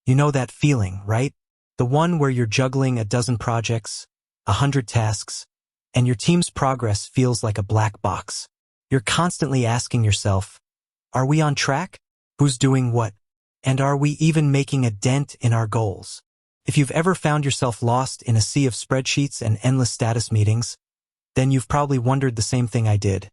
You know that feeling, right? The one where you're juggling a dozen projects, 100 tasks, and your team's progress feels like a black box. You're constantly asking yourself, are we on track? Who's doing what? And are we even making a dent in our goals? If you've ever found yourself lost in a sea of spreadsheets and endless status meetings, then you've probably wondered the same thing I did.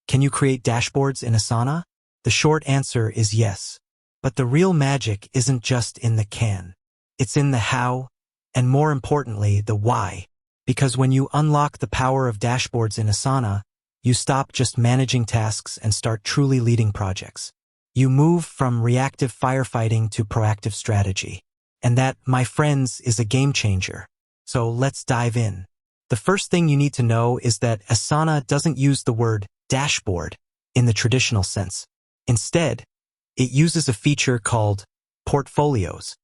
Can you create dashboards in Asana? The short answer is yes. But the real magic isn't just in the can. It's in the how, and more importantly, the why. Because when you unlock the power of dashboards in Asana, you stop just managing tasks and start truly leading projects. You move from reactive firefighting to proactive strategy. And that, my friends, is a game changer. So let's dive in. The first thing you need to know is that Asana doesn't use the word dashboard in the traditional sense. Instead, it uses a feature called portfolios.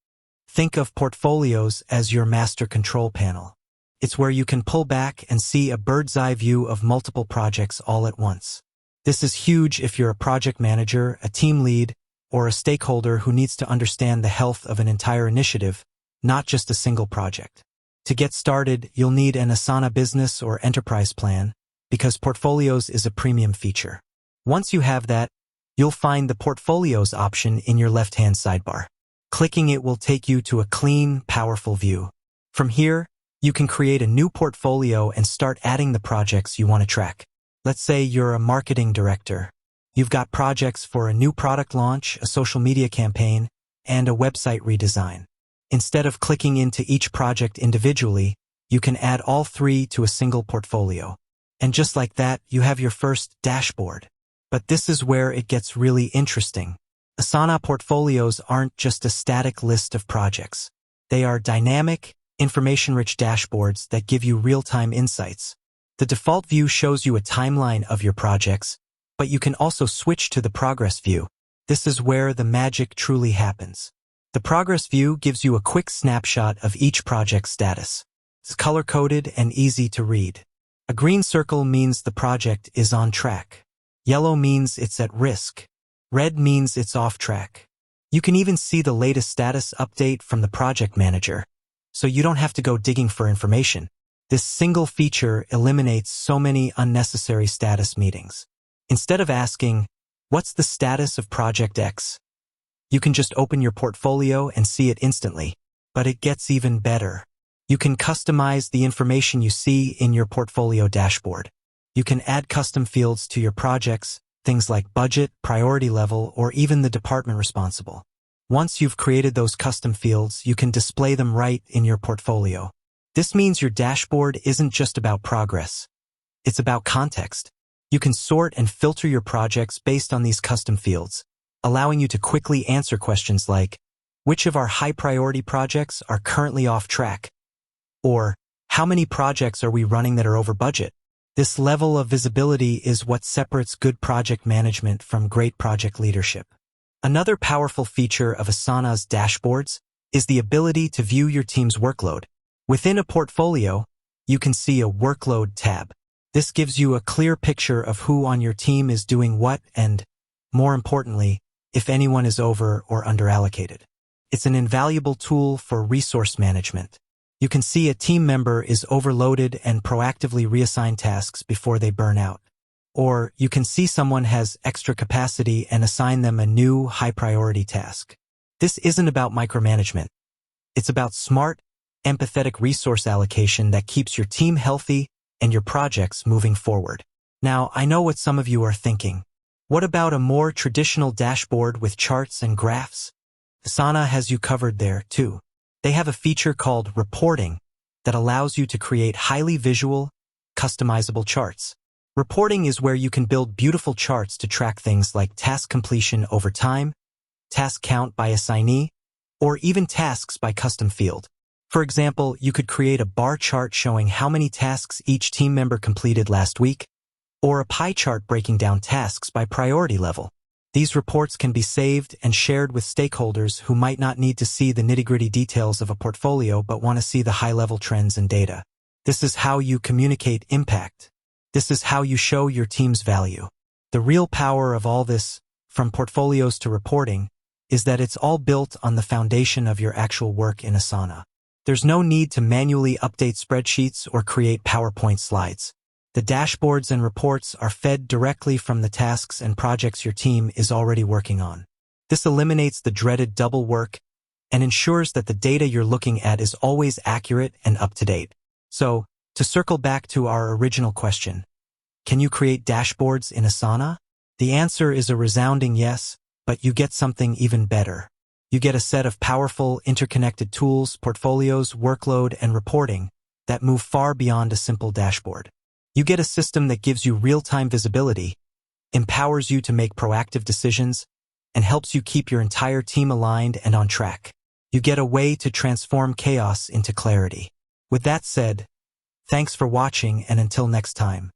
Think of portfolios as your master control panel. It's where you can pull back and see a bird's eye view of multiple projects all at once. This is huge if you're a project manager, a team lead, or a stakeholder who needs to understand the health of an entire initiative, not just a single project. To get started, you'll need an Asana business or enterprise plan, because portfolios is a premium feature. Once you have that, you'll find the portfolios option in your left-hand sidebar. Clicking it will take you to a clean, powerful view. From here, you can create a new portfolio and start adding the projects you want to track. Let's say you're a marketing director. You've got projects for a new product launch, a social media campaign, and a website redesign. Instead of clicking into each project individually, you can add all three to a single portfolio. And just like that, you have your first dashboard. But this is where it gets really interesting. Asana portfolios aren't just a static list of projects. They are dynamic, information-rich dashboards that give you real-time insights. The default view shows you a timeline of your projects, but you can also switch to the progress view. This is where the magic truly happens. The progress view gives you a quick snapshot of each project's status. It's color-coded and easy to read. A green circle means the project is on track. Yellow means it's at risk. Red means it's off track. You can even see the latest status update from the project manager, so you don't have to go digging for information. This single feature eliminates so many unnecessary status meetings. Instead of asking, what's the status of Project X? You can just open your portfolio and see it instantly. But it gets even better. You can customize the information you see in your portfolio dashboard. You can add custom fields to your projects, things like budget, priority level, or even the department responsible. Once you've created those custom fields, you can display them right in your portfolio. This means your dashboard isn't just about progress. It's about context. You can sort and filter your projects based on these custom fields, allowing you to quickly answer questions like, which of our high-priority projects are currently off track? Or, how many projects are we running that are over budget? This level of visibility is what separates good project management from great project leadership. Another powerful feature of Asana's dashboards is the ability to view your team's workload. Within a portfolio, you can see a workload tab. This gives you a clear picture of who on your team is doing what and, more importantly, if anyone is over or underallocated. It's an invaluable tool for resource management. You can see a team member is overloaded and proactively reassign tasks before they burn out. Or you can see someone has extra capacity and assign them a new high-priority task. This isn't about micromanagement. It's about smart, empathetic resource allocation that keeps your team healthy and your projects moving forward. Now, I know what some of you are thinking. What about a more traditional dashboard with charts and graphs? Asana has you covered there, too. They have a feature called reporting that allows you to create highly visual, customizable charts. Reporting is where you can build beautiful charts to track things like task completion over time, task count by assignee, or even tasks by custom field. For example, you could create a bar chart showing how many tasks each team member completed last week, or a pie chart breaking down tasks by priority level. These reports can be saved and shared with stakeholders who might not need to see the nitty-gritty details of a portfolio but want to see the high-level trends and data. This is how you communicate impact. This is how you show your team's value. The real power of all this, from portfolios to reporting, is that it's all built on the foundation of your actual work in Asana. There's no need to manually update spreadsheets or create PowerPoint slides. The dashboards and reports are fed directly from the tasks and projects your team is already working on. This eliminates the dreaded double work and ensures that the data you're looking at is always accurate and up to date. So, to circle back to our original question, can you create dashboards in Asana? The answer is a resounding yes, but you get something even better. You get a set of powerful, interconnected tools, portfolios, workload, and reporting that move far beyond a simple dashboard. You get a system that gives you real-time visibility, empowers you to make proactive decisions, and helps you keep your entire team aligned and on track. You get a way to transform chaos into clarity. With that said, thanks for watching, and until next time.